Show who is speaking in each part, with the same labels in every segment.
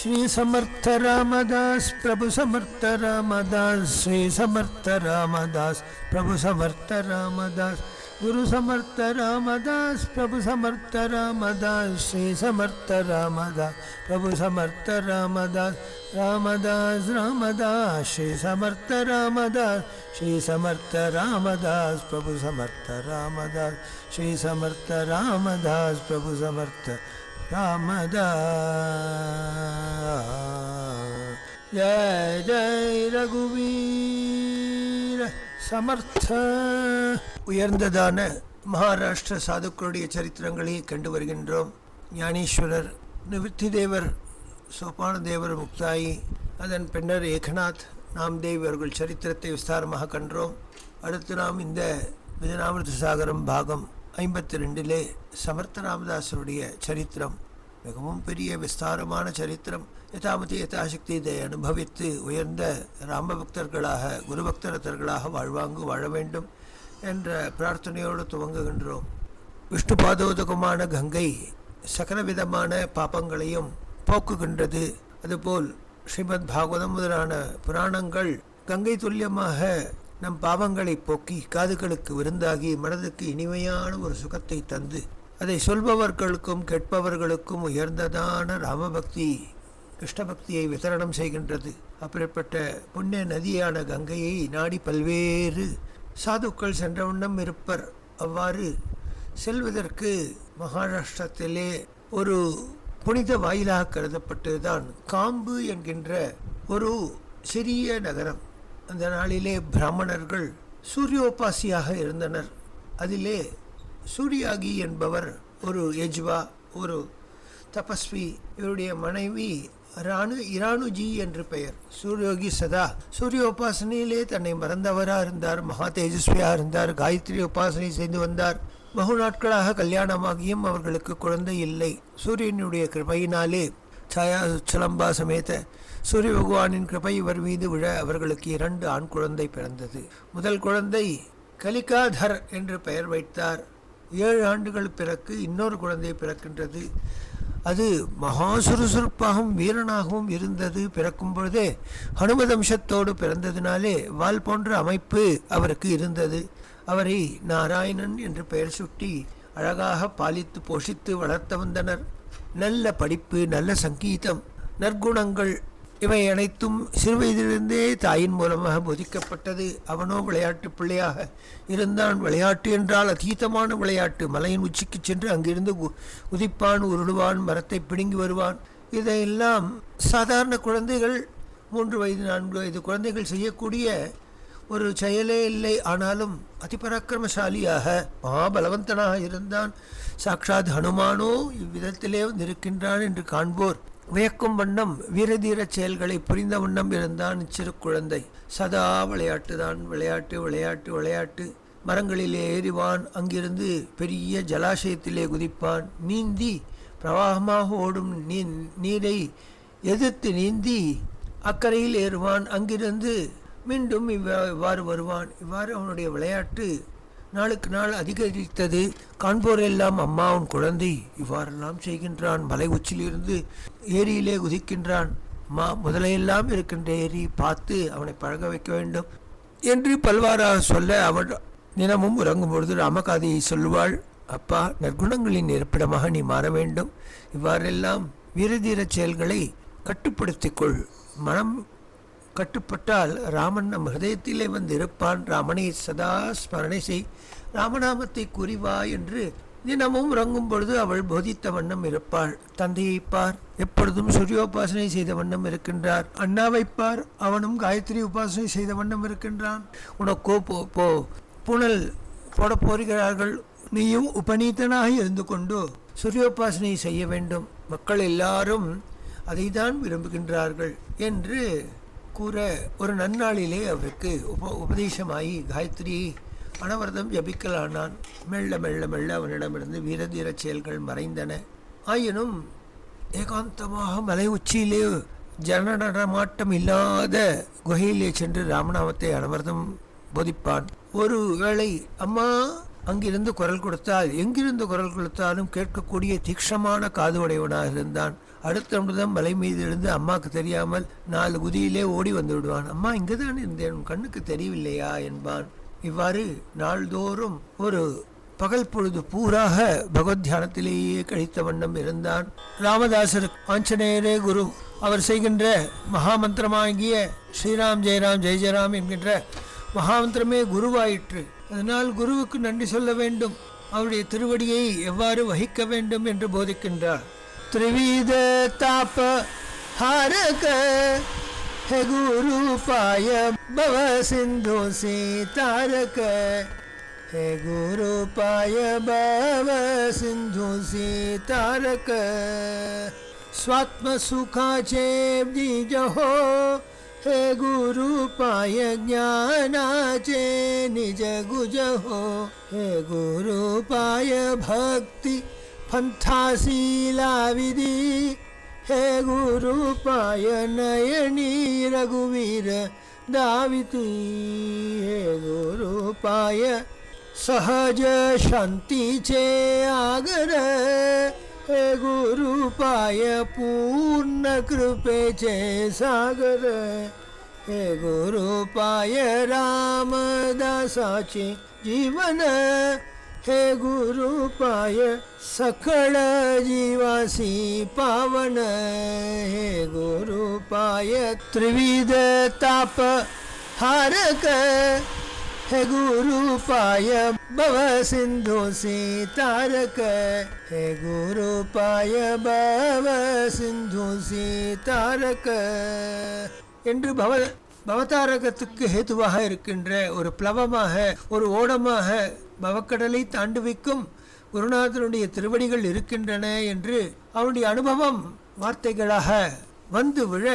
Speaker 1: श्री समर्थ रामदास प्रभु समर्थ रामदास श्री समर्थ रामदास प्रभु समर्थ रामदास गुरु समर्थ रामदास प्रभु समर्थ रामदास श्री समर्थ रामदास प्रभु समर्थ रामदास रामदास रामदास श्री समर्थ रामदास श्री समर्थ रामदास प्रभु समर्थ रामदास श्री समर्थ रामदास प्रभु समर्थ रामदास। जय जय रघुवीर समर्थ। உயர்ந்ததான மகாராஷ்டிர சாதுக்களுடைய சரித்திரங்களை கண்டு வருகின்றோம். ஞானேஸ்வரர், நிவர்த்தி தேவர், சோபான தேவர், முக்தாயி, அதன் பின்னர் ஏகநாத், நாம்தேவ் அவர்கள் சரித்திரத்தை விஸ்தாரமாக கண்டோம். அடுத்து நாம் இந்த விஜயநாமிருத சாகரம் பாகம் 52 சமர்த்த ராமதாசருடைய சரித்திரம். மிகவும் பெரிய விஸ்தாரமான சரித்திரம். யதாமதி யதாசக்தி இதை அனுபவித்து உயர்ந்த ராமபக்தர்களாக குருபக்தரத்தர்களாக வாழ்வாங்கு வாழ வேண்டும் என்ற பிரார்த்தனையோடு துவங்குகின்றோம். விஷ்ணு பாதோதகமான கங்கை சகலவிதமான பாபங்களையும் போக்குகின்றது. அதுபோல் ஸ்ரீமத் பாகவதம் முதலான புராணங்கள் கங்கை துல்லியமாக நம் பாவங்களை போக்கி காதுகளுக்கு விருந்தாகி மனதுக்கு இனிமையான ஒரு சுகத்தை தந்து அதை சொல்பவர்களுக்கும் கேட்பவர்களுக்கும் உயர்ந்ததான ராமபக்தி கிருஷ்ணபக்தியை விதரணம் செய்கின்றது. அப்படிப்பட்ட புண்ணிய நதியான கங்கையை நாடி பல்வேறு சாதுக்கள் சென்ற வண்ணம் இருப்பர். அவ்வாறு செல்வதற்கு மகாராஷ்டிரத்திலே ஒரு புனித வாயிலாக கருதப்பட்டதுதான் காம்பு என்கின்ற ஒரு சிறிய நகரம். அந்த நாளிலே பிராமணர்கள் சூரியோபாசியாக இருந்தனர். அதிலே சூரியாகி என்பவர் ஒரு யஜ்வா, ஒரு தபஸ்வி. இவருடைய மனைவி இராணுஜி என்று பெயர். சூரியோகி சதா சூரியோபாசனையிலே தன்னை மறந்தவராக இருந்தார். மகா தேஜஸ்வியாக இருந்தார். காயத்ரி உபாசனை செய்து வந்தார். பகு நாட்களாக கல்யாணமாகியும் அவர்களுக்கு குழந்தை இல்லை. சூரியனுடைய கிருபையினாலே சாயா சுச்சலம்பா சமேத சூரிய பகவானின் கிருபை இவர் மீது விழ அவர்களுக்கு 2 ஆண் குழந்தை பிறந்தது. முதல் குழந்தை கலிகாதர் என்று பெயர் வைத்தார். 7 ஆண்டுகள் பிறகு இன்னொரு குழந்தை பிறக்கின்றது. அது மகா சுறுசுறுப்பாகவும் வீரனாகவும் இருந்தது. பிறக்கும் பொழுதே ஹனுமதம்சத்தோடு பிறந்ததினாலே வால் போன்ற அமைப்பு அவருக்கு இருந்தது. அவரை நாராயணன் என்று பெயர் சுட்டி அழகாக பாலித்து போஷித்து வளர்த்து வந்தனர். நல்ல படிப்பு, நல்ல சங்கீதம், நற்குணங்கள் இவை அனைத்தும் சிறுவயதிலிருந்தே தாயின் மூலமாக போதிக்கப்பட்டது. அவனோ விளையாட்டு பிள்ளையாக இருந்தான். விளையாட்டு என்றால் அதீதமான விளையாட்டு. மலையின் உச்சிக்கு சென்று அங்கிருந்து உதிப்பான், உருடுவான், மரத்தை பிடுங்கி வருவான். இதையெல்லாம் சாதாரண குழந்தைகள் 3 வயது 4 வயது குழந்தைகள் செய்யக்கூடிய ஒரு செயலே இல்லை. ஆனாலும் அதிபராக்கிரமசாலியாக மகாபலவந்தனாக இருந்தான். சாக்ஷாத் ஹனுமானோ இவ்விதத்திலே இருக்கின்றான் என்று காண்போர் வியக்கும் வண்ணம் வீரதீர செயல்களை புரிந்த வண்ணம் இருந்தான் சிறு குழந்தை. சதா விளையாட்டு தான், விளையாட்டு விளையாட்டு விளையாட்டு. மரங்களிலே ஏறிவான். அங்கிருந்து பெரிய ஜலாசயத்திலே குதிப்பான். நீந்தி பிரவாகமாக ஓடும் நீரை எதிர்த்து நீந்தி அக்கறையில் ஏறுவான். அங்கிருந்து மீண்டும் இவ்வாறு வருவான். இவ்வாறு அவனுடைய விளையாட்டு நாளுக்கு நாள் அதிகரித்தது. காண்போரெல்லாம் அம்மா உன் குழந்தை இவ்வாறெல்லாம் செய்கின்றான். மலை உச்சிலிருந்து ஏரியிலே குதிக்கின்றான். முதலையெல்லாம் இருக்கின்ற ஏரி பார்த்து அவனை பழக வைக்க வேண்டும் என்று பல்வாறாக சொல்ல அவன் தினமும் உறங்கும் பொழுது ராமகாதியை சொல்லுவாள். அப்பா, நற்குணங்களின் இருப்பிடமாக நீ மாற வேண்டும். இவ்வாறெல்லாம் வீரதீர செயல்களை கட்டுப்படுத்திக்கொள். மனம் கட்டுப்பட்டால் ராமன் நம் ஹிருதயத்திலே வந்து இருப்பான். ராமனை சதா ஸ்மரணை செய், ராமநாமத்தை குறிவா என்று தினமும் உறங்கும் பொழுது அவள் போதித்த வண்ணம் இருப்பாள். தந்தையை பார், எப்பொழுதும் சூரியோபாசனை செய்த வண்ணம் இருக்கின்றார். அண்ணாவை பார், அவனும் காயத்ரி உபாசனை செய்த வண்ணம் இருக்கின்றான். உனக்கோ போ புனல் போட போகிறார்கள். நீயும் உபநீதனாக இருந்து கொண்டு சூரியோபாசனை செய்ய வேண்டும். மக்கள் எல்லாரும் அதை தான் விரும்புகின்றார்கள் என்று கூற ஒரு நன்னாளிலே அவருக்கு உபதேசமாகி காயத்ரியை அனவரதம் ஜபிக்கலானான். மெல்ல மெல்ல மெல்ல அவனிடமிருந்து வீரதீர செயல்கள் மறைந்தன. ஆயினும் ஏகாந்தமாக மலை உச்சியிலே ஜன நடமாட்டம் இல்லாத குகையிலே சென்று ராமநாமத்தை அனவரதம் போதிப்பான். ஒரு வேளை அம்மா அங்கிருந்து குரல் கொடுத்தால் எங்கிருந்து குரல் கொடுத்தாலும் கேட்கக்கூடிய தீக்ஷமான காது உடையவனாக இருந்தான். அடுத்த நிமிடம் மலை மீது இருந்து அம்மாவுக்கு தெரியாமல் 4 குதியிலே ஓடி வந்து விடுவான். அம்மா இங்குதான் இருந்தேன், உன் கண்ணுக்கு தெரியவில்லையா என்பான். இவ்வாறு நாள்தோறும் ஒரு பகல் பொழுது பூராக பகவத் தியானத்திலேயே கழித்த வண்ணம் இருந்தான். ராமதாசர் ஆஞ்சநேயரே குரு. அவர் செய்கின்ற மகாமந்திரமாகிய ஸ்ரீராம் ஜெயராம் ஜெய ஜெயராம் என்கின்ற மகாமந்திரமே குருவாயிற்று. அதனால் குருவுக்கு நன்றி சொல்ல வேண்டும், அவருடைய திருவடியை எவ்வாறு வகிக்க வேண்டும் என்று போதிக்கின்றார். திரிவித தாப ஹாரக ஹே குரு பாய பவ சிந்து சே தாரக हे गुरु पाय भव सिंधु से तारक स्वात्म सुखाचे निज हो हे गुरु पाय ज्ञानाचे निज गुज हो हे गुरु पाय भक्ति पंथाशीला विधि हे गुरु पाय नयनी रघुवीर दाविती हे गुरु पाय सहज शांतीचे आगर हे गुरु पाय पूर्ण कृपेचे सागर हे गुरु पाय रामदासाचे जीवन हे गुरु पाय सकळ जीवासी पावन हे गुरु पाय त्रिविध ताप हारक हे गुरु पाय भव सिंधु से तारक हे गुरु पाय भव सिंधु से तारक என்று பவதாரகத்துக்கு ஹேதுவாக இருக்கின்ற ஒரு பிளவமாக ஒரு ஓடமாக பவக்கடலை தாண்டுவிக்கும் குருநாதனுடைய திருவடிகள் இருக்கின்றன என்று அவனுடைய அனுபவம் வார்த்தைகளாக வந்து விழ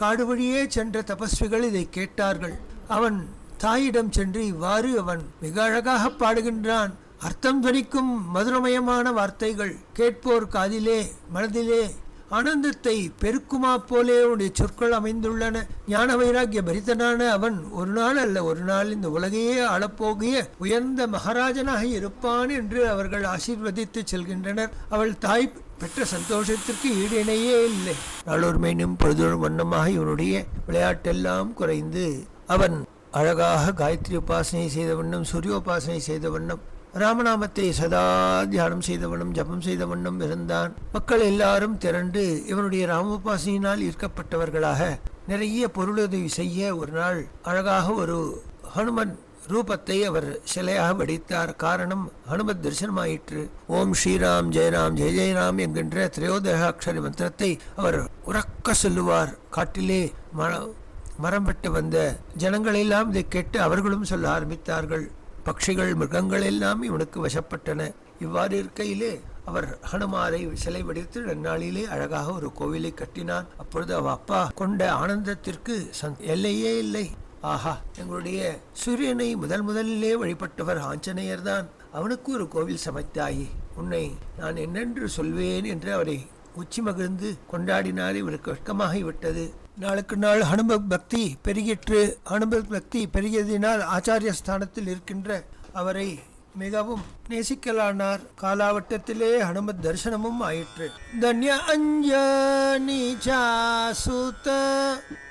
Speaker 1: காடு வழியே சென்ற தபஸ்விகள் இதை கேட்டார்கள். அவன் தாயிடம் சென்று இவ்வாறு அவன் மிக அழகாக பாடுகின்றான். அர்த்தம் துணிக்கும் மதுரமயமான வார்த்தைகள் கேட்போர் காதிலே மனதிலே ஆனந்தத்தை பெருக்குமா போலே அவனுடைய சொற்கள் அமைந்துள்ளன. ஞான வைராகிய பரிதனான அவன் ஒரு நாள் அல்ல ஒரு நாள் இந்த உலகையே ஆளப்போகிய உயர்ந்த மகாராஜனாக இருப்பான் என்று அவர்கள் ஆசீர்வதித்து செல்கின்றனர். அவள் தாய் பெற்ற சந்தோஷத்திற்கு ஈடு இணையே இல்லை. நாளொரு மேனும் பொழுதொரு வண்ணமாக இவனுடைய விளையாட்டெல்லாம் குறைந்து அவன் அழகாக காயத்ரி உபாசனை செய்த வண்ணம் சூரியோபாசனை செய்த வண்ணம் ராமநாமத்தை சதா தியானம் செய்த வண்ணம் ஜபம் செய்த வண்ணம் இருந்தான். மக்கள் எல்லாரும் திரண்டு இவனுடைய ராமோபாசனையினால் ஈர்க்கப்பட்டவர்களாக நிறைய பொருளுதவி செய்ய ஒரு நாள் அழகாக ஒரு ஹனுமன் ரூபத்தை அவர் சிலையாக வடித்தார். காரணம் ஹனுமத் தரிசனமாயிற்று. ஓம் ஸ்ரீராம் ஜெயராம் ஜெய ஜெயராம் என்கின்ற திரையோதயாட்சர மந்திரத்தை அவர் உறக்க சொல்லுவார். காட்டிலே மரம் வெட்ட வந்த ஜனங்கள் எல்லாம் இதை கேட்டு அவர்களும் சொல்ல ஆரம்பித்தார்கள். பட்சிகள் மிருகங்கள் எல்லாம் இவனுக்கு வசப்பட்டன. இவ்வாறு இருக்கையிலே அவர் ஹனுமாரை சிலை வடித்து நன்னாளிலே அழகாக ஒரு கோவிலை கட்டினான். அப்பொழுது அவ அப்பா கொண்ட ஆனந்தத்திற்கு எல்லையே இல்லை. ஆஹா, எங்களுடைய சூரியனை முதலிலே வழிபட்டவர் ஆஞ்சநேயர் தான், அவனுக்கு ஒரு கோவில் சமைத்தாயே, உன்னை நான் என்னென்று சொல்வேன் என்று அவரை உச்சி மகிழ்ந்து கொண்டாடினார். இவருக்கு வெட்கமாகிவிட்டது. நாளுக்கு நாள் ஹனுமத் பக்தி பெருகிற்று. ஹனுமத் பக்தி பெருகியதினால் ஆச்சாரிய ஸ்தானத்தில் இருக்கின்ற அவரை மிகவும் நேசிக்கலானார். காலாவட்டத்திலே ஹனுமத் தரிசனமும் ஆயிற்று. தன்ய அஞ்சனி சுத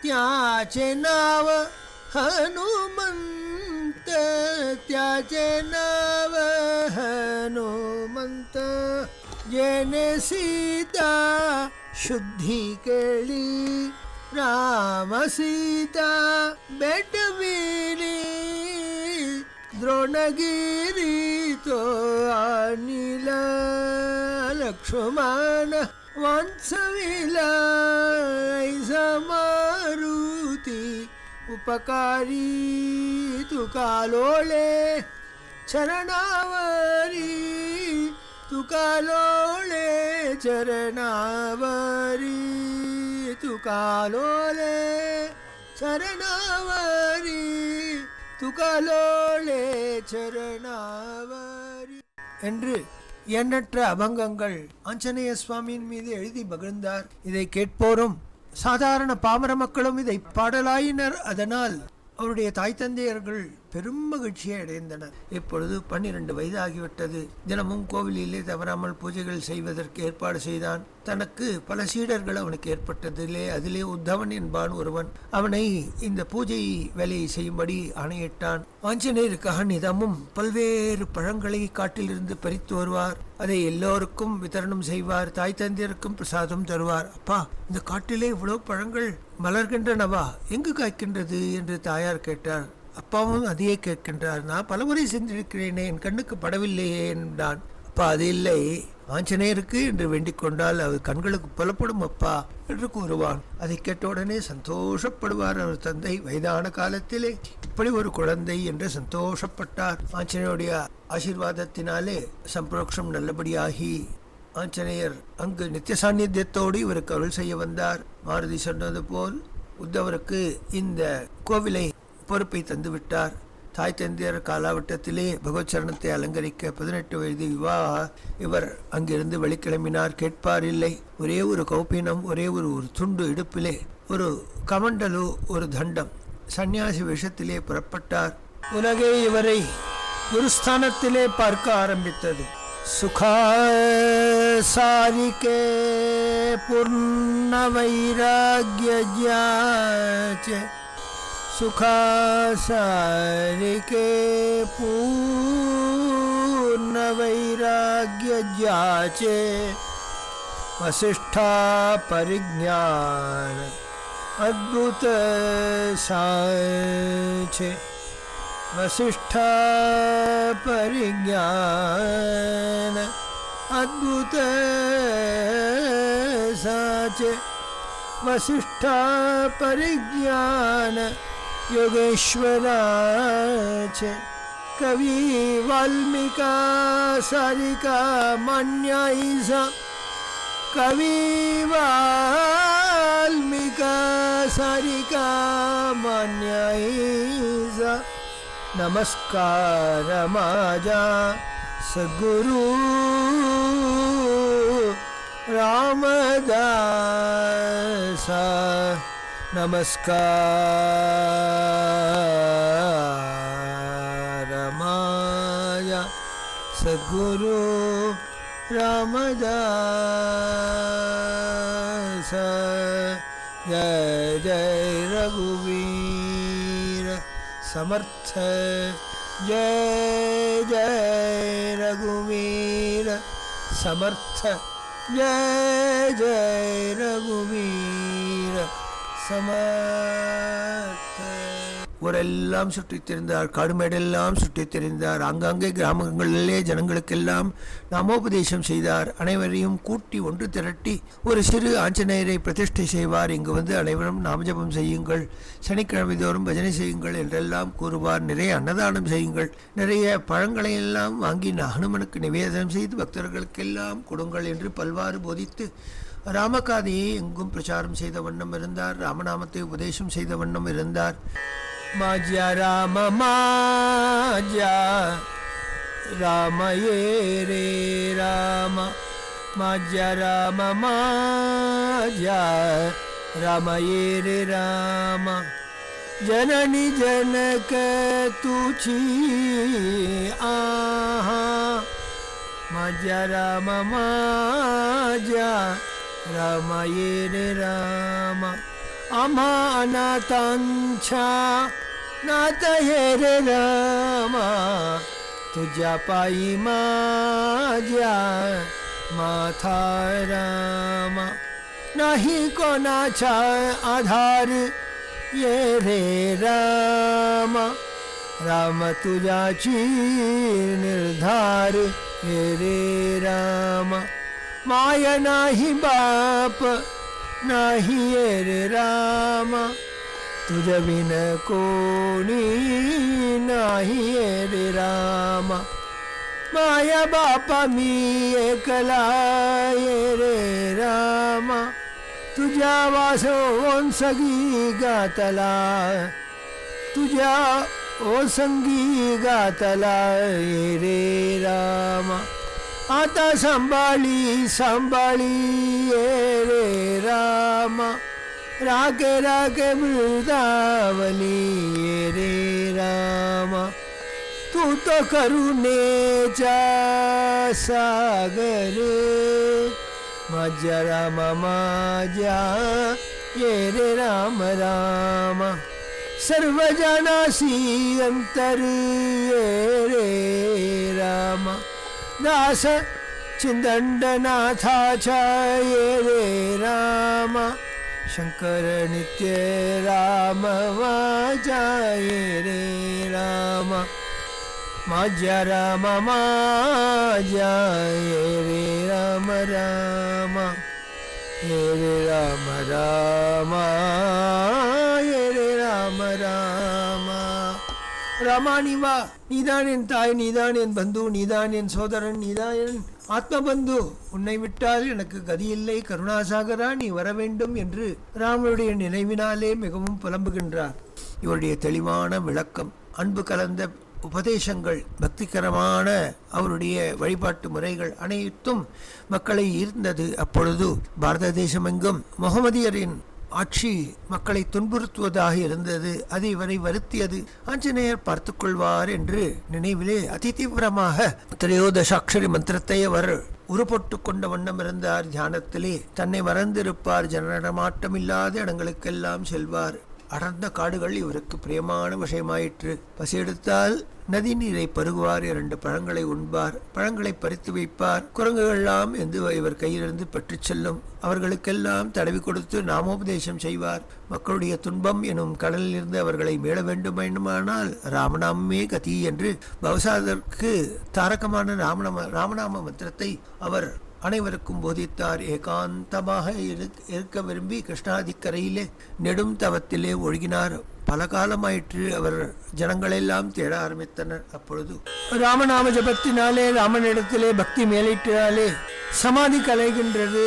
Speaker 1: தியாச்சே நாவ ஹனுமந்த தியாச்சே நாவ ஹனுமந்த जेने सीता शुद्धि केली राम सीता बेटवीरी द्रोणगिरी तो अनिल लक्ष्मण वंशविला ऐसा मारुति उपकारी तुकालोळे चरणावरी तुकालोळे चरणावरी तुकालोळे चरणावरी तुकालोळे चरणावरी என்று எண்ணற்ற அபங்கங்கள் ஆஞ்சநேய சுவாமியின் மீது எழுதி மகிழ்ந்தார். இதை கேட்போரும் சாதாரண பாமர மக்களும் இதை பாடலாயினர். அதனால் அவருடைய தாய் தந்தையர்கள் பெரும் மகிழ்ச்சியை அடைந்தனர். இப்பொழுது 12 வயது ஆகிவிட்டது. தினமும் கோவிலிலே தவறாமல் பூஜைகள் செய்வதற்கு ஏற்பாடு செய்தான். தனக்கு பல சீடர்கள் அவனுக்கு ஏற்பட்டதிலே அதிலே உத்தவன் என்பான் ஒருவன். அவனை இந்த பூஜை வேலையை செய்யும்படி ஆணையிட்டான். ஆஞ்சநேயருக்காக நிதமும் பல்வேறு பழங்களை காட்டிலிருந்து பறித்து வருவார். அதை எல்லோருக்கும் விதரணம் செய்வார். தாய் தந்தையருக்கும் பிரசாதம் தருவார். அப்பா, இந்த காட்டிலே இவ்வளவு பழங்கள் மலர்கின்றனவா, எங்கு காய்க்கின்றது என்று தாயார் கேட்டார். அப்பாவும் அதையே கேட்கின்றார். நான் பலமுறை சென்றிருக்கிறேனே, என் கண்ணுக்கு படவில்லையே என்றான். அப்பா, அது இல்லை, ஆஞ்சநேயருக்கு என்று வேண்டிக் கொண்டால் அது கண்களுக்கு புலப்படும் அப்பா என்று கூறுவான். அதை கேட்டவுடனே சந்தோஷப்படுவார் அவர் தந்தை. வயதான காலத்திலே இப்படி ஒரு குழந்தை என்று சந்தோஷப்பட்டார். ஆஞ்சநேயருடைய ஆசீர்வாதத்தினாலே சம்பிரோக்ஷம் நல்லபடியாகி ஆஞ்சநேயர் அங்கு நித்திய சாநித்தியத்தோடு இவருக்கு அருள் செய்ய வந்தார். மாருதி சொன்னது போல் உத்தவருக்கு இந்த கோவிலை பொறுப்பை தந்துவிட்டார். தாய் தந்தையர் காலாவட்டத்திலே பகவத் சரணத்தை அலங்கரிக்க 18 வயது விவாக இவர் அங்கிருந்து வெளிக்கிளம்பினார். கேட்பார் இல்லை. ஒரே ஒரு கௌபீனம், ஒரே ஒரு துண்டு இடுப்பிலே, ஒரு கமண்டலு, ஒரு தண்டம், சந்நியாசி வேஷத்திலே புறப்பட்டார். உலகே இவரை குருஸ்தானத்திலே பார்க்க ஆரம்பித்தது. சுகா சாரிகே பூர்ண வைராக்ய சுகா சாரிகே பூர்ண வைராக்ய ஜாச்சே வசிஷ்ठा परिज्ञान अद्भुत साचे वसिष्ठा परिज्ञान अद्भुत साचे वसिष्ठा परिज्ञान योगेश्वराचे कवि वाल्मीका सारिका मन्याईसा कवि वाल्मीका सारिका मन्याईसा नमस्कार माजा सद्गुरु रामदासा नमस्कार माया सद्गुरु रामदासा जय जय रघुवीर समर्थ जय जय रघुवीर समर्थ जय जय रघुवीर समर्थ. ஊரெல்லாம் சுற்றித் திரிந்தார். காடுமேடெல்லாம் சுற்றித் திரிந்தார். ஆங்காங்கே கிராமங்களிலே ஜனங்களுக்கெல்லாம் நாமோபதேசம் செய்தார். அனைவரையும் கூட்டி ஒன்று திரட்டி ஒரு சிறு ஆஞ்சநேயரை பிரதிஷ்டை செய்வார். இங்கு வந்து அனைவரும் நாமஜபம் செய்யுங்கள், சனிக்கிழமை தோறும் பஜனை செய்யுங்கள் என்றெல்லாம் கூறுவார். நிறைய அன்னதானம் செய்யுங்கள், நிறைய பழங்களை எல்லாம் வாங்கி ஹனுமனுக்கு நிவேதனம் செய்து பக்தர்களுக்கெல்லாம் கொடுங்கள் என்று பல்வாறு போதித்து ராமகாதையை எங்கும் பிரச்சாரம் செய்த வண்ணம் இருந்தார். ராமநாமத்தை உபதேசம் செய்த வண்ணம் இருந்தார். மாஜ்யா ராம மாஜ்யா ராமயே ரே ராம மாஜ்யா ராம மாஜ்யா ராமயே ரே ராம जननी जनक तुझी आहा माझ्या राम माझ्या राम ये रे राम आम्हा अनाथांच्या नाथ ये रे राम तुझ्या पायी माझ्या माथा राम नाही कोणाचा आधार ये रे राम राम तुझ्याची निर्धार ये रे राम माय नाही बाप नाही ये रे राम तुझ बिन कोणी नाही ये रे राम माया बापा मी एकला ये रे राम तुझ्या वासोन सगी गातला तुझ्या ओसंगी गातला रे राम आता सांभाळी सांभाळी रे राम रागे रागे वृंदावनी रे राम तू तो करुणेचा सागर माझ्या राम माझ्या ये रे राम राम सर्व जनासी अंतर ये रे राम दास चिंदंडनाथाचा ये रे राम शंकर नित्य राम माझ्या ये रे राम माझ्या राम माझ्या ये रे राम राम ये रे राम राम ये रे राम राम ராமானி வா, நீதான் என் தாய், நீதான் என் பந்து, நீதான் என் சோதரன், நீதான் என் ஆத்மபந்து, உன்னை விட்டால் எனக்கு கதியில்லை, கருணாசாகரா நீ வர வேண்டும் என்று ராமனுடைய நினைவினாலே மிகவும் புலம்புகின்றார். இவருடைய தெளிவான விளக்கம், அன்பு கலந்த உபதேசங்கள், பக்திகரமான அவருடைய வழிபாட்டு முறைகள் அனைத்தும் மக்களை ஈர்ந்தது. அப்பொழுது பாரத தேசமெங்கும் முகமதியரின் ஆட்சி மக்களை துன்புறுத்துவதாக இருந்தது. அது இவரை வருத்தியது. ஆஞ்சநேயர் பார்த்துக் கொள்வார் என்று நினைவிலே அதிதீவிரமாக திரையோதசாட்சரி மந்திரத்தை அவர் உருப்பொட்டு கொண்ட வண்ணம் இருந்தார். தியானத்திலே தன்னை மறந்திருப்பார். ஜனநடமாட்டம் இல்லாத இடங்களுக்கெல்லாம் செல்வார். அடர்ந்த காடுகள் இவருக்கு பிரியமான விஷயமாயிற்று. பசியெடுத்தால் நதி நீரை பருகுவார். 2 பழங்களை உண்பார். பழங்களை பறித்து வைப்பார். குரங்குகள்லாம் என்று இவர் கையிலிருந்து பெற்றுச் செல்லும். அவர்களுக்கெல்லாம் தடவி கொடுத்து நாமோபதேசம் செய்வார். மக்களுடைய துன்பம் எனும் கடலில் இருந்து அவர்களை மீள வேண்டுமானால் ராமநாமே கதி என்று பவசாதற்கு தாரகமான ராமநாம மந்திரத்தை அவர் அனைவருக்கும் போதித்தார். ஏகாந்தமாக இருக்க விரும்பி கிருஷ்ணாதிக்கரையிலே நெடும் தவத்திலே ஒழுகினார். பல காலமாயிற்று. அவர் ஜனங்களெல்லாம் தேட ஆரம்பித்தனர். அப்பொழுது ராமநாம ஜபத்தினாலே, ராமனிடத்திலே பக்தி மேலிட்டாலே சமாதி கலைகின்றது.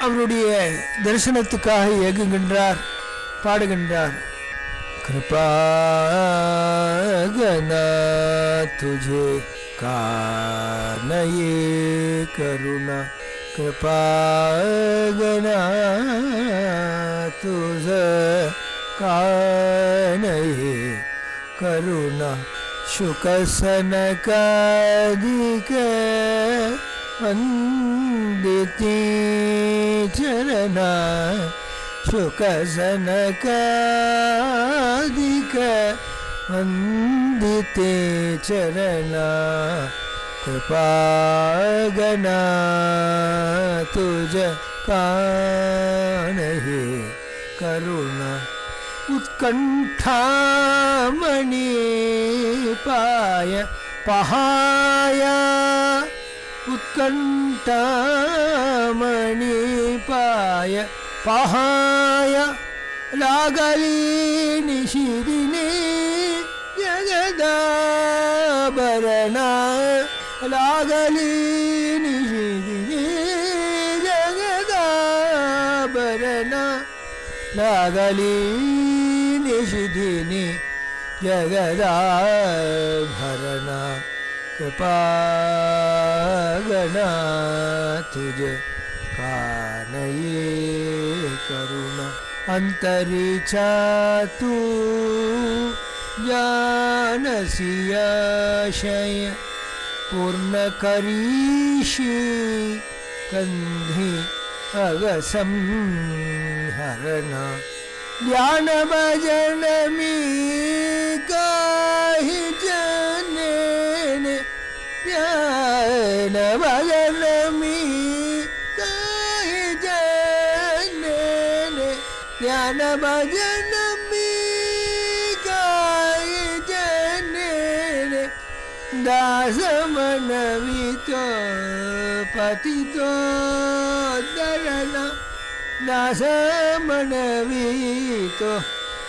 Speaker 1: அவருடைய தரிசனத்துக்காக ஏகுகின்றார், பாடுகின்றார். கிருபாகனா துஜே கானயே கருணா கிருபாகனா துஜ கானயே கருணா சுகசனகாதிக வந்திதி சரணா சுகசனகாதிக वंदिते चरणा कृपागना तुझ कानहे करुणा उत्कंठामणि पाय पहाया उत्कंठामणि पाय पहाया लागली निशिदिने जगदाभरणा लागली निशिदिने जगदाभरणा लागली निशिदिने जगदाभरणा कृपागना तुझे कानये करुणा अंतरिक्षा तू जानसी आशय पूर्ण करीषि कंधी अगसंहरणा ज्ञान भजन मी काही जनेने ज्ञान भजन मी काही जनेने ज्ञान भजन मी काही जनेने दास मनवितो पतितो दरना दास मनवितो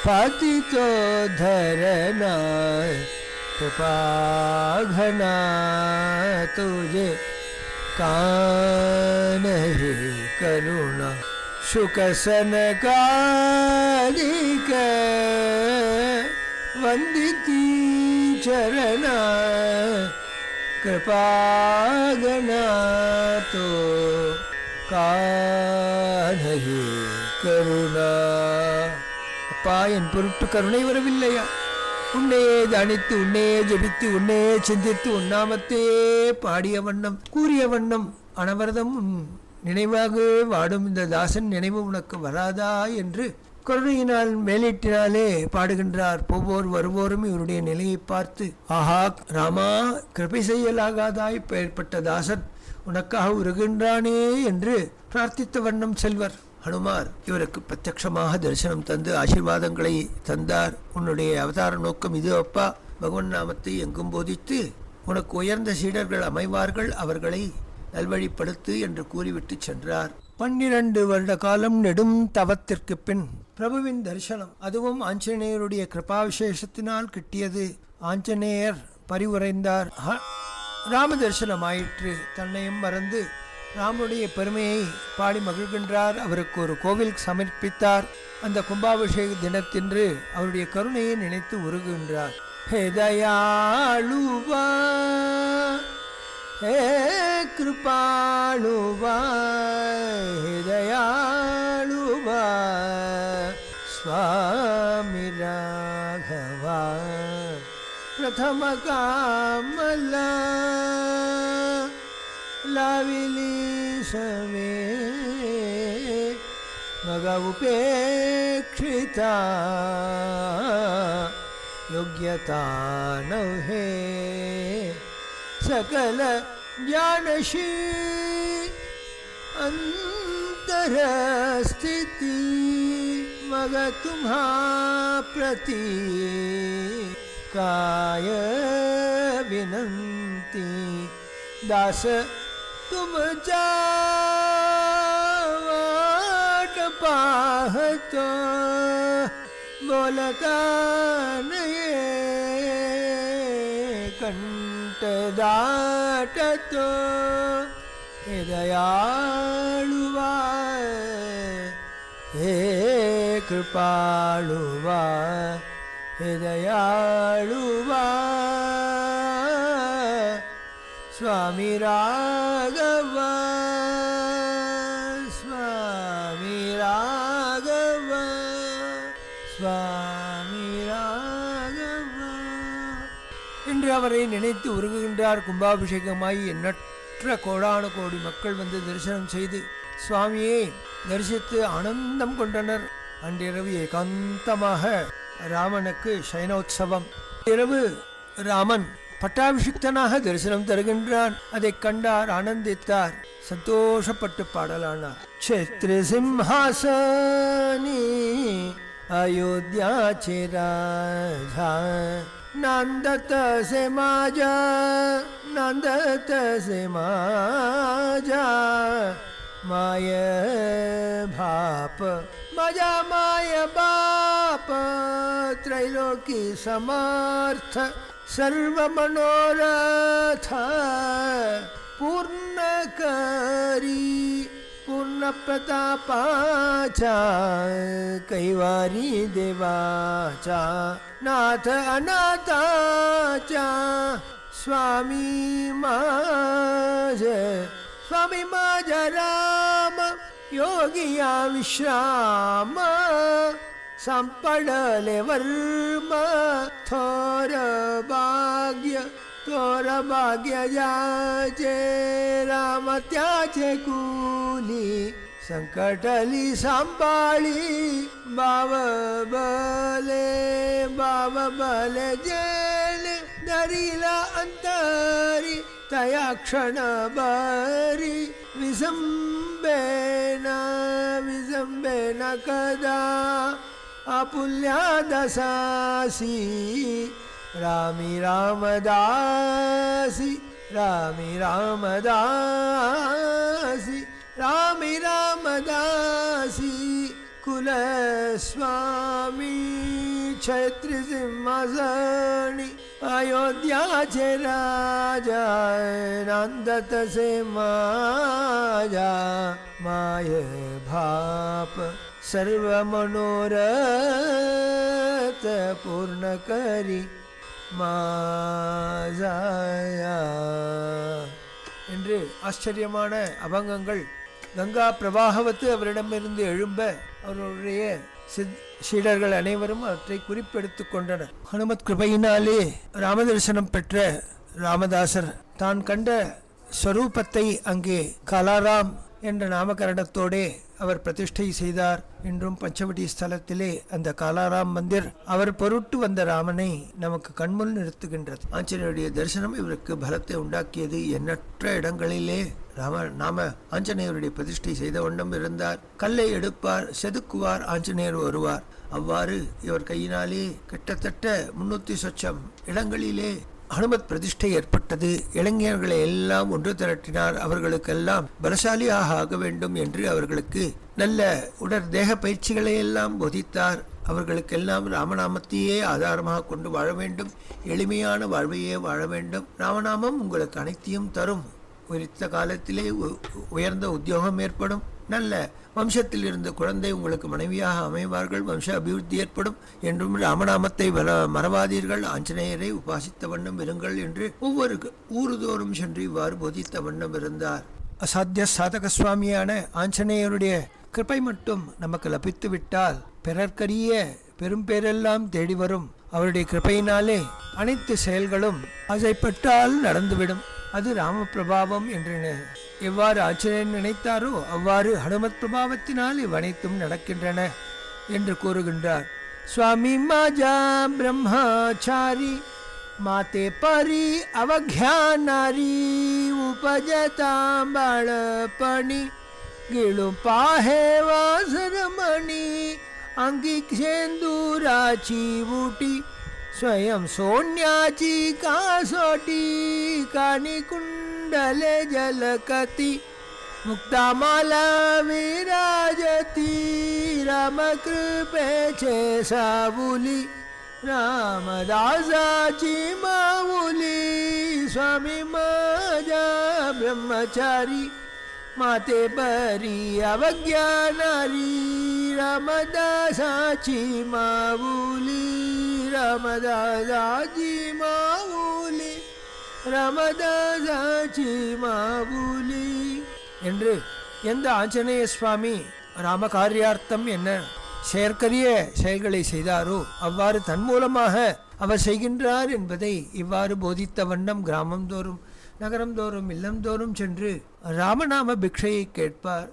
Speaker 1: पतितो धरना कृपाघना तुझे कानहे करुणा शुकसनकालिक वंदिती चरणा कृपागना तो कानहे करुणा அப்பா என் பொருட்டு கருணை வரவில்லையா? உன்னையே தனித்து உன்னையே ஜபித்து உன்னையே சிந்தித்து உன்னாமத்தையே பாடிய வண்ணம் கூறிய வண்ணம் அனவரதம் நினைவாக வாடும் இந்த தாசன் நினைவு உனக்கு வராதா என்று கருணையினால் மேலிட்டினாலே பாடுகின்றார். போவோர் வருவோரும் இவருடைய நிலையை பார்த்து, ஆஹா ராமா, கிருபை செய்யலாகாதாய் பெயர்பட்ட தாசன் உனக்காக உருகின்றானே என்று பிரார்த்தித்த வண்ணம் செல்வர். ஹனுமார் இவருக்கு பிரத்யட்சமாக தரிசனம் தந்து ஆசீர்வாதங்களை தந்தார். உன்னுடைய அவதார நோக்கம் இது அப்பா, பகவன் நாமத்தை எங்கும் போதித்து உனக்கு உயர்ந்த சீடர்கள் அமைவார்கள், அவர்களை நல்வழிப்படுத்து என்று கூறிவிட்டு சென்றார். 12 வருட காலம் நெடும் தவத்திற்கு பின் பிரபுவின் தரிசனம், அதுவும் ஆஞ்சநேயருடைய கிருபா விசேஷத்தினால் கிட்டியது. ஆஞ்சநேயர் பரிவுரைந்தார். ராம தரிசனம் ஆயிற்று. தன்னையும் மறந்து ராமனுடைய பெருமையை பாடி மகிழ்கின்றார். அவருக்கு ஒரு கோவில் சமர்ப்பித்தார். அந்த கும்பாபிஷேக தினத்தின்று அவருடைய கருணையை நினைத்து உருகுகின்றார். ஹே தயாளுவா, ஹே கிருபாளுவா, ஹே தயாளுவா, சுவாமி ராகவா, பிரதம காமலா लाविली समे मग उपेक्षिता योग्यता नव्हे सकल ज्ञानशी अंतरस्थिती मग तुम्हा प्रति काय विनंती दास तुमच्या वाट पाहतो बोलता नये कंठ दाटतो हे दयाळुवा हे कृपाळुवा हे दयाळुवा स्वामी राघव स्वामी राघव स्वामी राघव என்று அவரை நினைத்து உருகுகின்றார். கும்பாபிஷேகமாய் எண்ணற்ற கோடானு கோடி மக்கள் வந்து தரிசனம் செய்து சுவாமியை தரிசித்து ஆனந்தம் கொண்டனர். அன்றிரவு ஏகாந்தமாக ராமனுக்கு சயனோத்சவம். இரவு ராமன் பட்டாபிஷிக்தனாக தரிசனம் தருகின்றான். அதை கண்டார், ஆனந்தித்தார், சந்தோஷப்பட்டு பாடலானார். க்ஷேத்ர சிம்ஹாசனி अयोध्याचे राजा नांदत से माझा नांदत से माझा माय भाप माझा माय बाप त्रैलोकी समर्थ सर्व मनोरथ पूर्ण करी पूर्ण प्रतापाचा कैवारी देवाचा नाथ अनाथाचा स्वामी माझा राम योगिया विश्राम संपडले वर्म थोर भाग्य जाचे राम त्याचे कुली संकटली सांभाळी बाव बले जेले दरीला अंतरी तया क्षण बरी विसंबेन कदा आपुल्या दसासी रामी रामदासी रामी रामदासी कुलस्वामी क्षत्रि सिंहासनी अयोध्याचे राजा नंदत से माझा माय भाप सर्व मनोरथ पूर्ण करी மாசாயா என்று ஆச்சரியமான அபங்கங்கள் கங்கா பிரவாகவத்து அவரிடமிருந்து எழும்ப அவருடைய சீடர்கள் அனைவரும் அவற்றை குறிப்பெடுத்து கொண்டனர். ஹனுமத் கிருபையினாலே ராமதரிசனம் பெற்ற ராமதாசர் தான் கண்ட ஸ்வரூபத்தை அங்கே காலாராம் என்ற நாமகரணத்தோடே அவர் பிரதிஷ்டை செய்தார். இன்றும் பஞ்சவடி ஸ்தலத்திலே அந்த காலாராம் மந்திர் அவர் பொருட்டு வந்த ராமனை நமக்கு கண்முன் நிறுத்துகின்றது. ஆஞ்சநேயருடைய தரிசனம் இவருக்கு பலத்தை உண்டாக்கியது. எண்ணற்ற இடங்களிலே நாம ஆஞ்சநேயருடைய பிரதிஷ்டை செய்த வண்ணம் இருந்தார். கல்லை எடுப்பார், செதுக்குவார், ஆஞ்சநேயர் வருவார். அவ்வாறு இவர் கையினாலே கிட்டத்தட்ட 300 சொச்சம் இடங்களிலே ஹனுமத் பிரதிஷ்டை ஏற்பட்டது. இளைஞர்களை எல்லாம் ஒன்று திரட்டினார். அவர்களுக்கெல்லாம் பலசாலியாக ஆக வேண்டும் என்று அவர்களுக்கு நல்ல உடற் தேக பயிற்சிகளை எல்லாம் போதித்தார். அவர்களுக்கெல்லாம் ராமநாமத்தையே ஆதாரமாக கொண்டு வாழ வேண்டும், எளிமையான வாழ்வையே வாழ வேண்டும். ராமநாமம் உங்களுக்கு அனைத்தையும் தரும். உரித்த காலத்திலே உயர்ந்த உத்தியோகம் ஏற்படும், நல்ல வம்சத்தில் இருந்த குழந்தை உங்களுக்கு மனைவியாக அமைவார்கள், வம்ச அபிவிருத்தி ஏற்படும் என்றும் ராமநாமத்தை மறவாதீர்கள், ஆஞ்சநேயரை உபாசித்த வண்ணம் இருங்கள் என்று ஒவ்வொரு ஊருதோறும் சென்று இவ்வாறு போதித்த வண்ணம் இருந்தார். அசாத்திய சாதக சுவாமியான ஆஞ்சநேயருடைய கிருபை மட்டும் நமக்கு லபித்து விட்டால் பிறர்க்கரிய பெரும் பேரெல்லாம் தேடி வரும். அவருடைய கிருபையினாலே அனைத்து செயல்களும் ஆசைப்பட்டால் நடந்துவிடும். அது ராம பிரபாவம் என்று எவ்வாறு ஆச்சரியன் நினைத்தாரோ அவ்வாறு ஹனுமத் பிரபாவத்தினால் இவ்வனைத்தும் நடக்கின்றன என்று கூறுகின்றார். சுவாமி மாஜா பிரம்மச்சாரி மாதே பரி அவக்யானாரி உபஜதாம் பாளபணி गिळु पाहे वासरमणी अंगी सेंदुराची बुटी स्वयं सोन्याची कासोटी कानी कुंडले जलकती मुक्तामाला विराजती रामकृपेचे सावुली रामदासाची माऊली स्वामी माझा ब्रह्मचारी माते परी अवज्ञानारी रामदासाची माऊली रामदासाची माऊली रामदासाची माऊली என்று எந்த ஆஞ்சநேய சுவாமி ராமகாரியார்த்தம் என்ன செயற்கரிய செயல்களை செய்தாரோ அவ்வாறு தன் மூலமாக அவர் செய்கின்றார் என்பதை இவ்வாறு போதித்த வண்ணம் கிராமம் தோறும் நகரம் தோறும் இல்லம் தோறும் சென்று ராமநாம பிக்ஷையை கேட்பார்.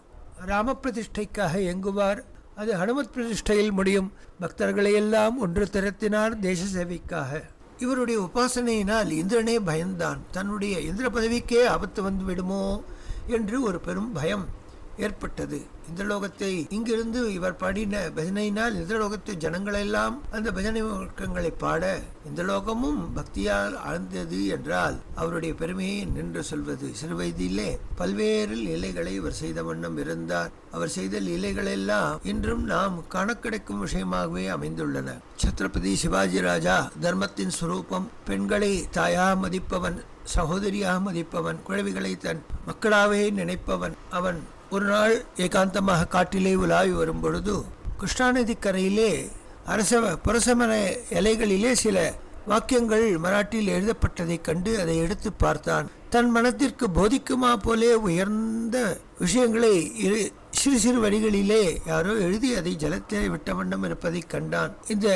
Speaker 1: ராம பிரதிஷ்டைக்காக இயங்குவார். அது ஹனுமத் பிரதிஷ்டையில் முடியும். பக்தர்களையெல்லாம் ஒன்று திரட்டினார் தேச சேவைக்காக. இவருடைய உபாசனையினால் இந்திரனே பயந்தான். தன்னுடைய இந்திர பதவிக்கே ஆபத்து வந்து விடுமோ என்று ஒரு பெரும் பயம் ஏற்பட்டது. இந்திரலோகத்தை இங்கிருந்து இவர் பாடின பஜனையினால் இந்திரலோகத்து ஜனங்களெல்லாம் அந்த பஜனை முழக்கங்களை பாட இந்திரலோகமும் பக்தியால் ஆழ்ந்தது என்றால் அவருடைய பெருமையை நின்று சொல்வது. சிறுவயதிலே பல்வேறு லீலைகளை இவர் செய்த வண்ணம் இருந்தார். அவர் செய்த லீலைகளெல்லாம் இன்றும் நாம் காண கிடைக்கும் விஷயமாகவே அமைந்துள்ளன. சத்ரபதி சிவாஜி ராஜா தர்மத்தின் சுரூபம். பெண்களை தாயாக மதிப்பவன், சகோதரியாக மதிப்பவன், குழவிகளை தன் மக்களாவே நினைப்பவன். அவன் ஒரு நாள் ஏகாந்தமாக காட்டிலே உலாவி வரும் பொழுது கிருஷ்ணாநதி கரையிலே புரசமர இலைகளிலே சில வாக்கியங்கள் மராட்டியில் எழுதப்பட்டதை கண்டு அதை எடுத்து பார்த்தான். தன் மனத்திற்கு போதிக்குமா போலே உயர்ந்த விஷயங்களை சிறு சிறு வரிகளிலே யாரோ எழுதி அதை ஜலத்திலே விட்ட வண்ணம் இருப்பதை கண்டான். இந்த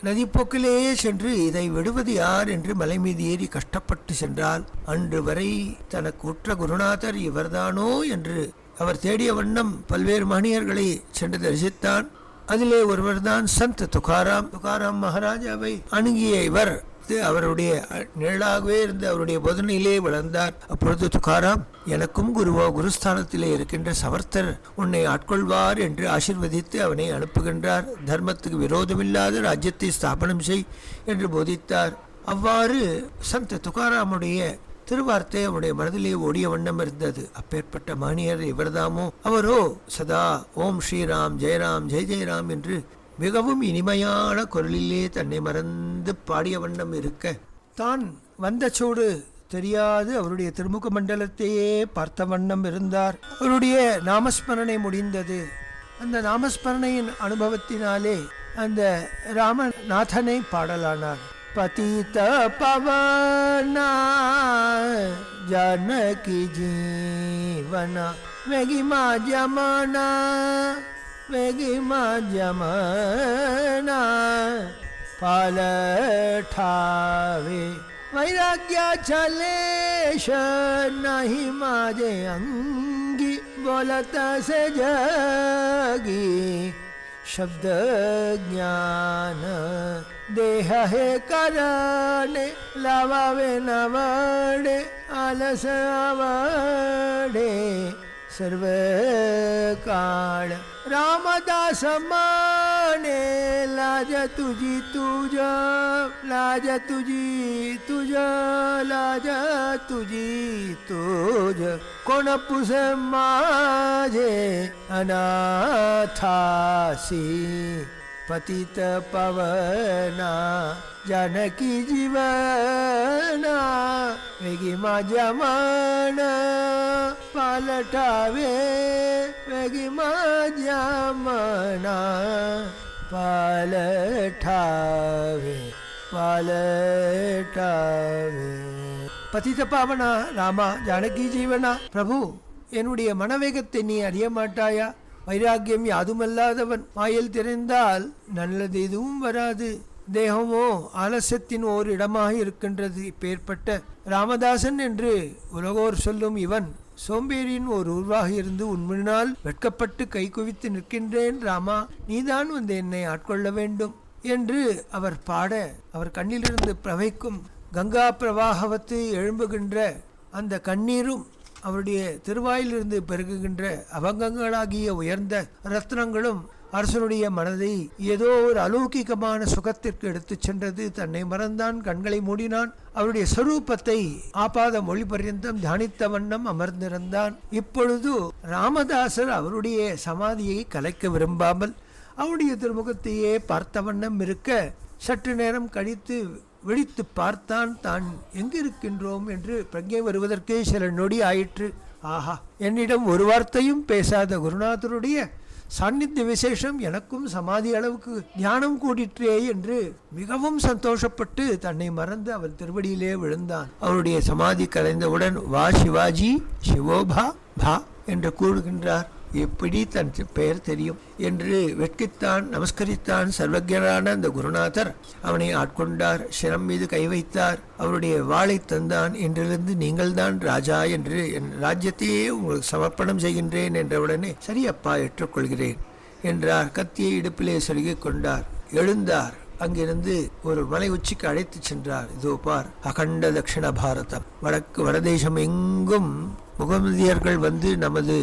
Speaker 1: நதிப்போக்கிலேயே சென்று இதை விடுவது யார் என்று மலை மீது ஏறி கஷ்டப்பட்டு சென்றால் அன்று வரை தனக்கு உற்ற குருநாதர் இவர்தானோ என்று அவர் தேடிய வண்ணம் பல்வேறு மகனியர்களை சென்று தரிசித்தான். அதிலே ஒருவர்தான் சந்த் துகாராம். துகாராம் மகாராஜாவை அணுகிய இவர் அவருடைய நிழலாகவே இருந்து அவருடைய போதனையிலே வளர்ந்தார். அப்பொழுது துகாராம், எனக்கும் குருஸ்தானத்திலே இருக்கின்ற சவர்த்தர் உன்னை ஆட்கொள்வார் என்று ஆசீர்வதித்து அவனை அனுப்புகின்றார். தர்மத்துக்கு விரோதமில்லாத ராஜ்யத்தை ஸ்தாபனம் செய் என்று போதித்தார். அவ்வாறு சந்த் துகாராமுடைய திருவார்த்தை அவருடைய மனதிலே ஓடிய வண்ணம் இருந்தது. அப்பேற்பட்ட மகனியர் இவர்தாமோ? அவரோ சதா ஓம் ஸ்ரீராம் ஜெயராம் ஜெய ஜெயராம் என்று மிகவும் இனிமையான குரலிலே தன்னை மறந்து பாடிய வண்ணம் இருக்க, தான் வந்த சூடு தெரியாது அவருடைய திருமுக மண்டலத்தையே பார்த்த வண்ணம் இருந்தார். அவருடைய நாமஸ்மரணை முடிந்தது. அந்த நாமஸ்மரணையின் அனுபவத்தினாலே அந்த ராமநாதனை பாடலானார். पतित पवना जानकी जीवना वेगी मा जमना वेगी जमना पालठावे वैराग्याचा लेश नाही माझे अंगी बोलत से जगी शब्द ज्ञान देह हे करणे लावावे नवडे आलस आवडे सर्व काळ रामदास माने लाज तुझी तुझ लाज तुझी तुझ लाज तुझी तुझ कोण पुस माझे अनाथासी पतित पवना जानकी जीवना वेगी माझ्या मन पालटावे वेगी माझ्या मना पालटावे पालटावे पतित पावना रामा जानकी जीवना प्रभु என்னுடைய மனவேகத்தை நீ அறிய மாட்டாயா? வைராக்கியம் யாதுமல்லாதவன் வாயில் திறந்தால் நல்லது எதுவும் வராது. தேகமோ ஆலசியத்தின் ஓர் இடமாக இருக்கின்றது. இப்பேற்பட்ட ராமதாசன் என்று உலகோர் சொல்லும் இவன் சோம்பேறியின் ஒரு உருவாக இருந்து உன் முன்னால் வெட்கப்பட்டு கை குவித்து நிற்கின்றேன். ராமா, நீதான் வந்து என்னை ஆட்கொள்ள வேண்டும் என்று அவர் பாட, அவர் கண்ணிலிருந்து பிரவைக்கும் கங்கா பிரவாகவத்து எழும்புகின்ற அந்த கண்ணீரும் அவருடைய திருவாயிலிருந்து பெருகுகின்ற அபங்கங்களாகிய உயர்ந்த ரத்னங்களும் அரசனுடைய மனதை ஏதோ ஒரு அலௌகிகமான சுகத்திற்கு எடுத்துச் சென்றது. தன்னை மறந்தான், கண்களை மூடினான். அவருடைய சொரூபத்தை ஆபாத மொழி பர்யந்தம் தியானித்த வண்ணம் அமர்ந்திருந்தான். இப்பொழுது ராமதாசர் அவருடைய சமாதியை கலைக்க விரும்பாமல் அவருடைய திருமுகத்தையே பார்த்த வண்ணம் இருக்க, சற்று நேரம் கழித்து விழித்து பார்த்தான். தான் எங்கிருக்கின்றோம் என்று பிரஜை வருவதற்கே சில நொடி ஆயிற்று. ஆஹா, என்னிடம் ஒரு வார்த்தையும் பேசாத குருநாதருடைய சாநித்திய விசேஷம் எனக்கும் சமாதி அளவுக்கு ஞானம் கூடிற்றே என்று மிகவும் சந்தோஷப்பட்டு தன்னை மறந்து அவள் திருவடியிலே விழுந்தான். அவருடைய சமாதி கலைந்தவுடன் வா சிவாஜி சிவோபா பா என்று கூறுகின்றார். எப்படி தன் பெயர் தெரியும் என்று வெட்கித்தான், நமஸ்கரித்தான். சர்வஜரான அந்த குருநாதர் அவனை ஆட்கொண்டார், சிரம் மீது கை வைத்தார், அவருடைய வாளை தந்தான். இன்றிலிருந்து நீங்கள் தான் ராஜா என்று என் ராஜ்யத்தையே உங்களுக்கு சமர்ப்பணம் செய்கின்றேன் என்றவுடனே சரி அப்பா, ஏற்றுக்கொள்கிறேன் என்றார். கத்தியை இடுப்பிலே சொருகிக் கொண்டார், எழுந்தார். அங்கிருந்து ஒரு மலை உச்சிக்கு அழைத்து சென்றார். இதோ பார், அகண்ட தட்சிண பாரதம், வடக்கு வடதேசம் எங்கும் முகமதியர்கள் வந்து நமது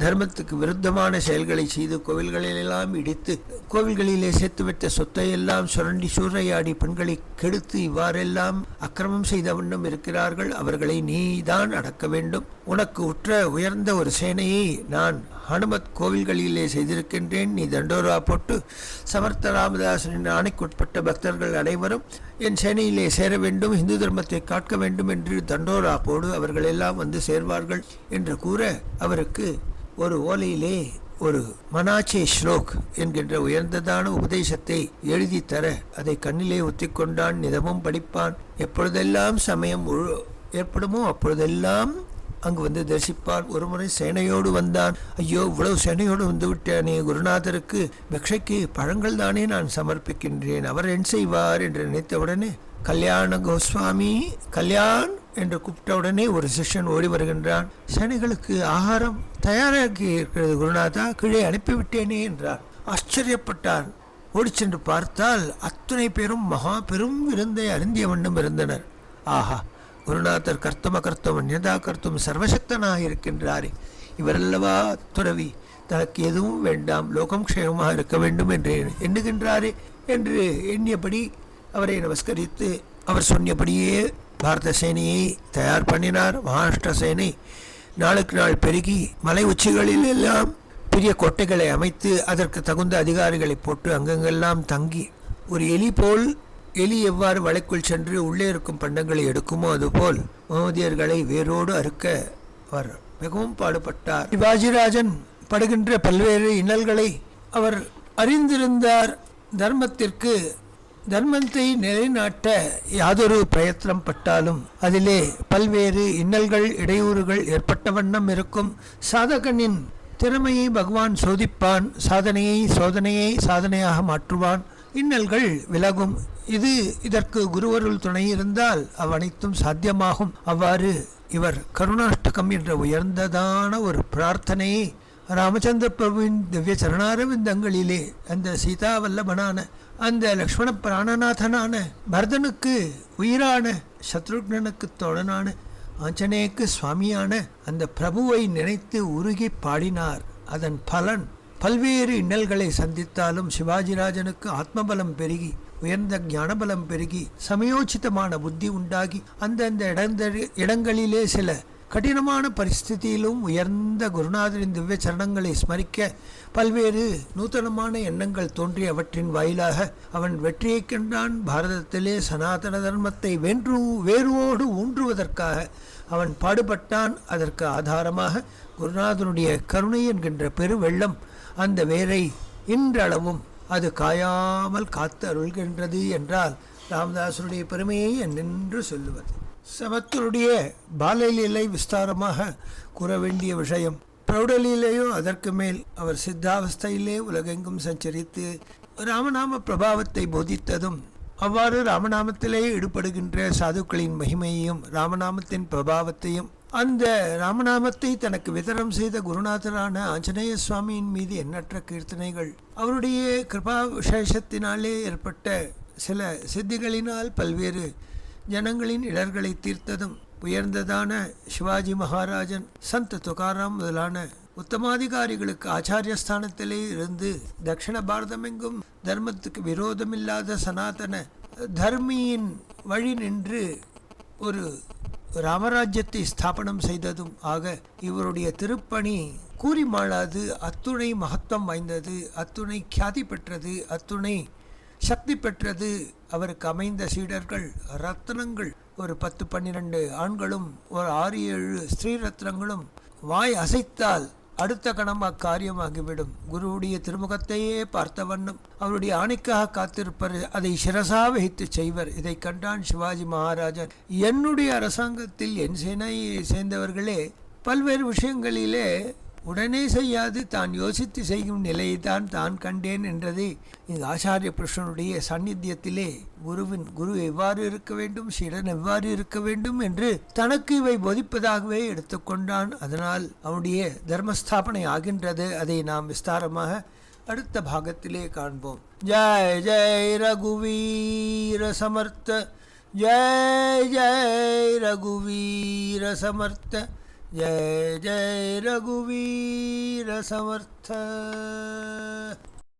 Speaker 1: தர்மத்துக்கு விருத்தமான செயல்களை செய்து கோவில்களிலெல்லாம் இடித்து கோவில்களிலே சேர்த்து வைத்த சொத்தை எல்லாம் சுரண்டி சூறையாடி பெண்களை கெடுத்து இவ்வாறெல்லாம் அக்கிரமம் செய்த வண்ணம் இருக்கிறார்கள். அவர்களை நீதான் அடக்க வேண்டும். உனக்கு உற்ற உயர்ந்த ஒரு சேனையை நான் ஹனுமத் கோவில்களிலே செய்திருக்கின்றேன். நீ தண்டோரா போட்டு சமர்த்த ராமதாசனின் ஆணைக்குட்பட்ட பக்தர்கள் அனைவரும் என் சேனையிலே சேர வேண்டும், இந்து தர்மத்தை காக்க வேண்டும் என்று தண்டோரா போடு, அவர்கள் எல்லாம் வந்து சேர்வார்கள் என்று கூற, அவருக்கு ஒரு ஓலையிலே ஒரு மனாச்சே ஸ்லோக் என்கின்ற உயர்ந்ததான உபதேசத்தை எழுதி தர அதை கண்ணிலே ஒத்திக்கொண்டான். நிதமும் படிப்பான். எப்பொழுதெல்லாம் சமயம் ஏற்படுமோ அப்பொழுதெல்லாம் அங்கு வந்து தரிசிப்பான். ஒரு முறை சேனையோடு வந்தான். ஐயோ, இவ்வளவு சேனையோடு வந்து விட்டேனே, குருநாதருக்கு பிக்ஷைக்கு பழங்கள் தானே நான் சமர்ப்பிக்கின்றேன், அவர் என் செய்வார் என்று நினைத்தவுடனே கல்யாண கோஸ்வாமி கல்யாண் என்று கூப்பிட்டவுடனே ஒரு சிஷ்யன் ஓடி வருகின்றான். சேனைகளுக்கு ஆகாரம் தயாராகி இருக்கிறது குருநாதா, கீழே அனுப்பிவிட்டேனே என்றார். ஆச்சரியப்பட்டார். ஓடி சென்று பார்த்தால் அத்தனை பேரும் மகா பெரும் விருந்தை அருந்திய வண்ணம் இருந்தனர். ஆஹா, குருநாதர் கர்த்தம கர்த்தம் அந்யதா கர்த்தம் சர்வசக்தனாக இருக்கின்றாரே, இவரல்லவா துறவி, தனக்கு எதுவும் வேண்டாம், லோகம் க்ஷேமமாக இருக்க வேண்டும் என்று எண்ணுகின்றாரே என்று எண்ணியபடி அவரை நமஸ்கரித்து அவர் சொன்னபடியே பாரத சேனையை தயார் பண்ணினார். மகாராஷ்டிர சேனை நாளுக்கு நாள் பெருகி மலை உச்சிகளில் எல்லாம் பெரிய கோட்டைகளை அமைத்து அதற்கு தகுந்த அதிகாரிகளை போட்டு அங்கங்கெல்லாம் தங்கி ஒரு எலி போல், எலி எவ்வாறு வலைக்குள் சென்று உள்ளே இருக்கும் பண்டங்களை எடுக்குமோ அதுபோல் முகமதியர்களை வேரோடு அறுக்க அவர் மிகவும் பாடுபட்டார். சிவாஜிராஜன் படுகின்ற பல்வேறு இன்னல்களை அவர் அறிந்திருந்தார். தர்மத்தை நிலைநாட்ட யாதொரு பிரயத்தனம் பட்டாலும் அதிலே பல்வேறு இன்னல்கள் இடையூறுகள் ஏற்பட்ட வண்ணம் இருக்கும். சாதகனின் திறமையை பகவான் சோதிப்பான், சாதனையை சாதனையாக மாற்றுவான், இன்னல்கள் விலகும். இதற்கு குருவருள் துணை இருந்தால் அவ்வனைத்தும் சாத்தியமாகும். அவ்வாறு இவர் கருணாஷ்டகம் என்ற உயர்ந்ததான ஒரு பிரார்த்தனையை ராமச்சந்திர பிரபுவின் திவ்ய சரணாரவிந்தங்களிலே அந்த சீதா வல்லபனான அந்த லக்ஷ்மண பிராணநாதனான பரதனுக்கு உயிரான சத்ருக்னனுக்கு தோழனான ஆஞ்சநேயக்கு சுவாமியான அந்த பிரபுவை நினைத்து உருகி பாடினார். அதன் பலன் பல்வேறு இன்னல்களை சந்தித்தாலும் சிவாஜிராஜனுக்கு ஆத்மபலம் பெருகி, உயர்ந்த ஞானபலம் பெருகி, சமயோச்சிதமான புத்தி உண்டாகி, அந்தந்த இடங்களிலே சில கடினமான பரிஸ்திதியிலும் உயர்ந்த குருநாதரின் திவ்ய சரணங்களை ஸ்மரிக்க பல்வேறு நூத்தனமான எண்ணங்கள் தோன்றி அவற்றின் வாயிலாக அவன் வெற்றியை கண்டான். பாரதத்திலே சனாதன தர்மத்தை வேரோடு ஊன்றுவதற்காக அவன் பாடுபட்டான். அதற்கு ஆதாரமாக குருநாதனுடைய கருணை என்கின்ற பெருவெள்ளம் அந்த வேரை இன்றளவும் அது காயாமல் காத்து அருள்கின்றது என்றால் ராமதாசருடைய பெருமையை என்னென்று சொல்லுவது. சமத்தருடைய பாலலீலை விஸ்தாரமாக கூற வேண்டிய விஷயம். பிரௌடலீலையோ அதற்கு மேல். அவர் சித்தாவஸ்தையிலே உலகெங்கும் சஞ்சரித்து ராமநாம பிரபாவத்தை போதித்ததும், அவ்வாறு ராமநாமத்திலே ஈடுபடுகின்ற சாதுக்களின் மகிமையையும் ராமநாமத்தின் பிரபாவத்தையும், அந்த ராமநாமத்தை தனக்கு விதரம் செய்த குருநாதரான ஆஞ்சநேய சுவாமியின் மீது எண்ணற்ற கீர்த்தனைகள், அவருடைய கிருபா விசேஷத்தினாலே ஏற்பட்ட சில சித்திகளினால் பல்வேறு ஜனங்களின் இடர்களை தீர்த்ததும், உயர்ந்ததான சிவாஜி மகாராஜன், சந்த் துகாராம் முதலான உத்தமாதிகாரிகளுக்கு ஆச்சாரியஸ்தானத்திலே இருந்து தட்சிண பாரதமெங்கும் தர்மத்துக்கு விரோதமில்லாத சனாதன தர்மியின் வழி நின்று ஒரு ராமராஜ்யத்தை ஸ்தாபனம் செய்ததும் ஆக இவருடைய திருப்பணி கூறி மாளாது, அத்துணை மகத்துவம் வாய்ந்தது, அத்துணை கியாதி பெற்றது, அத்துணை சக்தி பெற்றது. அவருக்கு அமைந்த சீடர்கள் ரத்னங்கள், ஒரு 10-12 ஆண்களும் ஒரு 6-7 ஸ்ரீ ரத்னங்களும். வாய் அசைத்தால் அடுத்த கணம் அக்காரியமாகிவிடும். குருவுடைய திருமுகத்தையே பார்த்த வண்ணம் அவருடைய ஆணைக்காக காத்திருப்பர், அதை சிரசா வகித்து செய்வர். இதை கண்டான் சிவாஜி மகாராஜன். என்னுடைய அரசாங்கத்தில் என் சேனையை சேர்ந்தவர்களே பல்வேறு விஷயங்களிலே உடனே செய்யாது தான் யோசித்து செய்யும் நிலையை தான் கண்டேன் என்றதை இந்த ஆச்சாரிய புருஷனுடைய சாநித்தியத்திலே குரு எவ்வாறு இருக்க வேண்டும், சீடன் எவ்வாறு இருக்க வேண்டும் என்று தனக்கு இவை போதிப்பதாகவே எடுத்துக்கொண்டான். அதனால் அவனுடைய தர்மஸ்தாபனை ஆகின்றது. அதை நாம் விஸ்தாரமாக அடுத்த பாகத்திலே காண்போம். ஜெய் ஜெய் ரகுவீர சமர்த்த, ஜெய் ஜெய் ரகுவீர சமர்த்த, जय जय रघुवीर समर्थ।